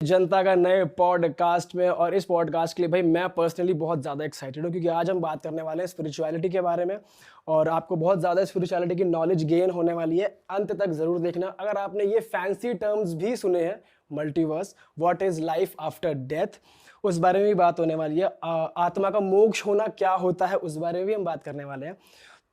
जनता का नए पॉडकास्ट में। और इस पॉडकास्ट के लिए भाई मैं पर्सनली बहुत ज़्यादा एक्साइटेड हूँ, क्योंकि आज हम बात करने वाले हैं स्पिरिचुअलिटी के बारे में और आपको बहुत ज़्यादा स्पिरिचुअलिटी की नॉलेज गेन होने वाली है। अंत तक ज़रूर देखना। अगर आपने ये फैंसी टर्म्स भी सुने हैं, multiverse, what is life after death, उस बारे में भी बात होने वाली है। आत्मा का मोक्ष होना क्या होता है, उस बारे में भी हम बात करने वाले हैं।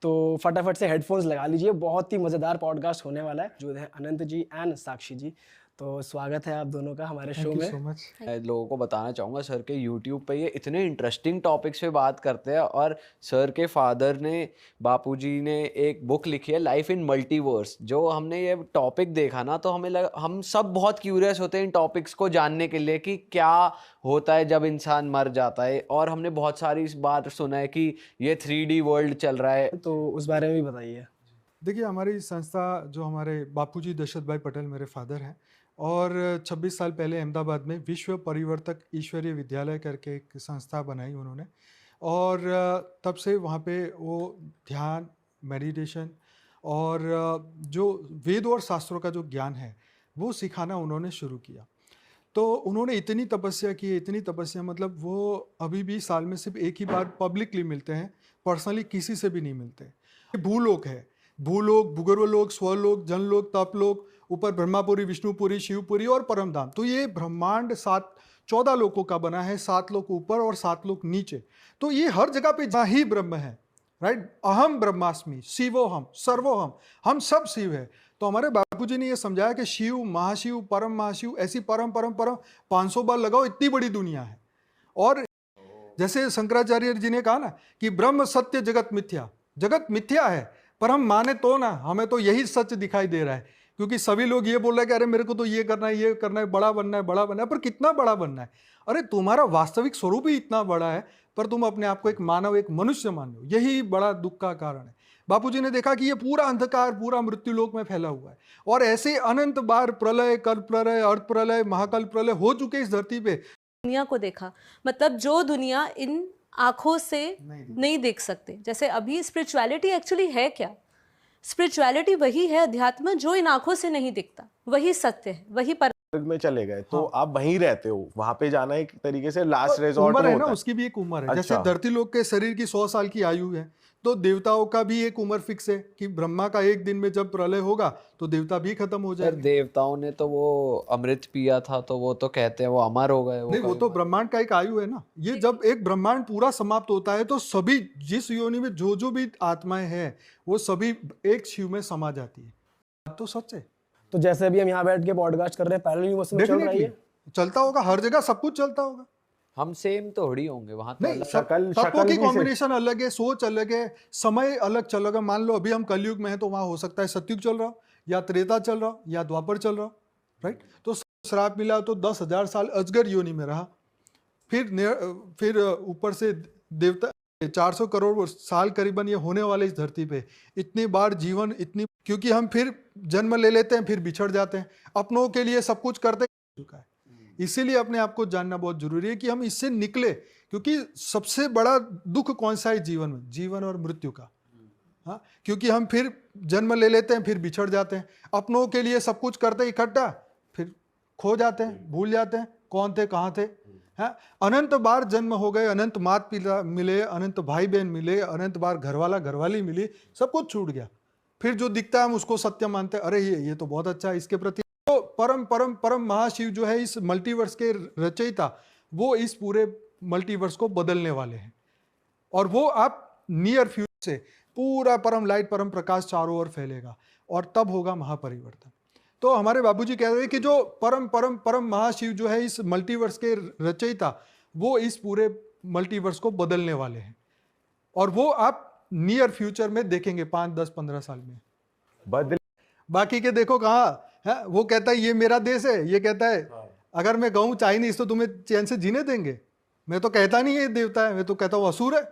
तो फटाफट से हेडफोन्स लगा लीजिए, बहुत ही मज़ेदार पॉडकास्ट होने वाला है। जो है अनंत जी एंड साक्षी जी, तो स्वागत है आप दोनों का हमारे शो में। So much. मैं लोगों को बताना चाहूँगा सर के यूट्यूब पे ये इतने इंटरेस्टिंग टॉपिक्स पे बात करते हैं। और सर के फादर ने, बापूजी ने एक बुक लिखी है लाइफ इन मल्टीवर्स। जो हमने ये टॉपिक देखा ना, तो हमें हम सब बहुत क्यूरियस होते हैं इन टॉपिक्स को जानने के लिए कि क्या होता है जब इंसान मर जाता है। और हमने बहुत सारी इस बात सुना है कि ये 3D वर्ल्ड चल रहा है, तो उस बारे में भी बताइए। देखिए, हमारी संस्था, जो हमारे बापूजी दशरथ भाई पटेल मेरे फादर हैं, और 26 साल पहले अहमदाबाद में विश्व परिवर्तक ईश्वरीय विद्यालय करके एक संस्था बनाई उन्होंने। और तब से वहाँ पे वो ध्यान, मेडिटेशन और जो वेद और शास्त्रों का जो ज्ञान है वो सिखाना उन्होंने शुरू किया। तो उन्होंने इतनी तपस्या की, इतनी तपस्या, मतलब वो अभी भी साल में सिर्फ एक ही बार पब्लिकली मिलते हैं, पर्सनली किसी से भी नहीं मिलते। भूलोक है, भूलोक, भूगर्भलोक, स्वलोक, जनलोक, तपलोक, ऊपर ब्रह्मापुरी, विष्णुपुरी, शिवपुरी और परमधाम। तो ये ब्रह्मांड 14 लोकों का बना है, 7 लोक ऊपर और 7 लोक नीचे। तो ये हर जगह पे जहाँ ही ब्रह्म है, राइट। अहम ब्रह्मास्मि, शिवोहम, सर्वोहम, हम सब शिव है। तो हमारे बापूजी ने ये समझाया कि शिव, महाशिव, परम महाशिव, ऐसी परम परम परम 500 बार लगाओ, इतनी बड़ी दुनिया है। और जैसे शंकराचार्य जी ने कहा ना कि ब्रह्म सत्य जगत मिथ्या, जगत मिथ्या है पर हम माने तो ना, हमें तो यही सच दिखाई दे रहा है। क्योंकि सभी लोग ये बोल रहे हैं कि अरे मेरे को तो ये करना है, ये करना है, बड़ा बनना है, बड़ा बनना है। पर कितना बड़ा बनना है? अरे तुम्हारा वास्तविक स्वरूप ही इतना बड़ा है, पर तुम अपने आप को एक मानव, एक मनुष्य मान लो। यही बड़ा दुख का कारण है। बापूजी ने देखा कि ये पूरा अंधकार पूरा मृत्यु लोक में फैला हुआ है, और ऐसे अनंत बार प्रलय, कल्प प्रलय, अर्थ प्रलय, महाकल्प प्रलय हो चुके इस धरती पे। दुनिया को देखा, मतलब जो दुनिया इन आंखों से नहीं देख सकते। जैसे अभी स्पिरिचुअलिटी एक्चुअली है क्या? स्पिरिचुअलिटी वही है अध्यात्म जो इन आंखों से नहीं दिखता, वही सत्य है, वही स्वर्ग में चले गए तो आप वहीं रहते हो, वहां पे जाना एक तरीके से लास्ट तो रिजॉर्ट उम्र है ना, होता है। उसकी भी एक उम्र है। अच्छा। जैसे धरती लोग के शरीर की 100 साल की आयु है, तो देवताओं का भी एक उम्र फिक्स है कि ब्रह्मा का एक दिन में जब प्रलय होगा तो देवता भी खत्म हो सर जाएंगे। देवताओं ने तो वो अमृत पिया था, तो वो तो कहते हैं वो अमर हो गए। नहीं, वो तो ब्रह्मांड का एक आयु है ना। ये जब एक ब्रह्मांड पूरा समाप्त होता है तो सभी, जिस योनि में जो भी आत्माएं हैं, वो सभी एक शिव में समा जाती है। बात तो सच है। तो जैसे अभी हम यहाँ बैठ के पॉडकास्ट कर रहे हैं, पैरेलल यूनिवर्स में चल रहा है डेफिनेटली ये? चलता होगा, हर जगह सब कुछ चलता होगा। हम सेम थोड़ी होंगे वहां तो नहीं, अलग। सबको की कॉम्बिनेशन अलग है, सोच अलग है, समय अलग चल रहा है। मान लो अभी हम कलयुग में हैं, तो वहां हो सकता है सतयुग चल रहा हो, या त्रेता चल रहा हो, या द्वापर चल रहा हो, राइट। तो श्राप मिला तो 10,000 साल अजगर योनि में रहा, फिर ऊपर से देवता 400 करोड़ साल करीबन ये होने वाले इस धरती पे। इतनी बार जीवन, इतनी, क्योंकि हम फिर जन्म ले लेते हैं, फिर बिछड़ जाते हैं, अपनों के लिए सब कुछ करते चुका है। इसीलिए अपने आप को जानना बहुत जरूरी है कि हम इससे निकले। क्योंकि सबसे बड़ा दुख कौन सा है जीवन में? जीवन और मृत्यु का। हाँ, क्योंकि हम फिर जन्म ले लेते हैं, फिर बिछड़ जाते हैं, अपनों के लिए सब कुछ करते इकट्ठा, फिर खो जाते हैं, भूल जाते हैं कौन थे, कहाँ थे। हाँ, अनंत बार जन्म हो गए, अनंत माता पिता मिले, अनंत भाई बहन मिले, अनंत बार घरवाला घरवाली मिली, सब कुछ छूट गया। फिर जो दिखता है हम उसको सत्य मानते हैं। अरे ये तो बहुत अच्छा है, इसके प्रति। तो परम परम परम महाशिव जो है इस मल्टीवर्स के रचयिता, वो इस पूरे मल्टीवर्स को बदलने वाले हैं। और वो आप नियर फ्यूचर से पूरा परम लाइट, परम प्रकाश चारों ओर फैलेगा, और तब होगा महापरिवर्तन। तो हमारे बाबूजी कह रहे हैं कि जो परम परम परम महाशिव जो है इस मल्टीवर्स के रचयिता, वो इस पूरे मल्टीवर्स को बदलने वाले हैं। और वो आप नियर फ्यूचर में देखेंगे, 5, 10, 15 साल में बदल। बाकी के देखो कहाँ है। वो कहता है ये मेरा देश है, ये कहता है अगर मैं कहूँ चाइनीज तो तुम्हें चैन से जीने देंगे। मैं तो कहता नहीं ये देवता है, मैं तो कहता हूँ असुर है।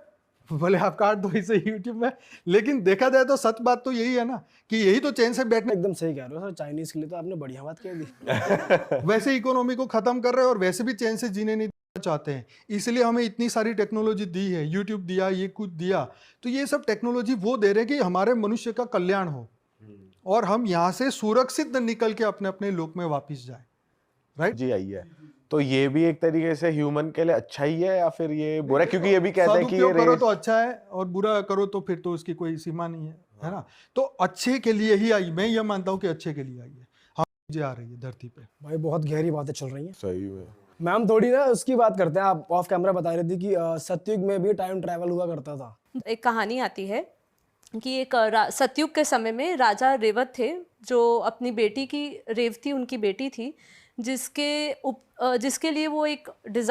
भले आप काट दो इसे यूट्यूब में, लेकिन देखा जाए तो सच बात तो यही है ना कि यही तो चैन से बैठने। एकदम सही कह रहे हो सर, चाइनीज के लिए तो आपने बढ़िया बात कह दी। वैसे इकोनॉमी को खत्म कर रहे हैं और वैसे भी चैन से जीने नहीं चाहते हैं। इसलिए हमें इतनी सारी टेक्नोलॉजी दी है, यूट्यूब दिया, ये कुछ दिया। तो ये सब टेक्नोलॉजी वो दे रहे हैं कि हमारे मनुष्य का कल्याण हो और हम यहाँ से सुरक्षित निकल के अपने अपने लोक में वापिस जाए, राइट। जी आई है, तो ये भी एक तरीके से ह्यूमन के लिए अच्छा ही है या फिर ये बुरा है? क्योंकि ये भी कहते हैं कि ये सदुपयोग करो रेस तो अच्छा है और बुरा करो तो फिर तो उसकी कोई सीमा नहीं है ना। तो अच्छे के लिए ही आई, मैं ये मानता हूँ कि अच्छे के लिए आई है, हम चीजें आ रही है धरती पे। भाई बहुत गहरी बातें चल रही हैं। सही में। मैम थोड़ी ना उसकी बात करते हैं, आप ऑफ कैमरा बता रही थी कि सतयुग में भी टाइम ट्रैवल हुआ करता था। एक कहानी आती है कि एक सतयुग के समय में राजा रेवत थे, जो अपनी बेटी की, रेवती उनकी बेटी थी, जिसके लिए वो एक डिज़ाइन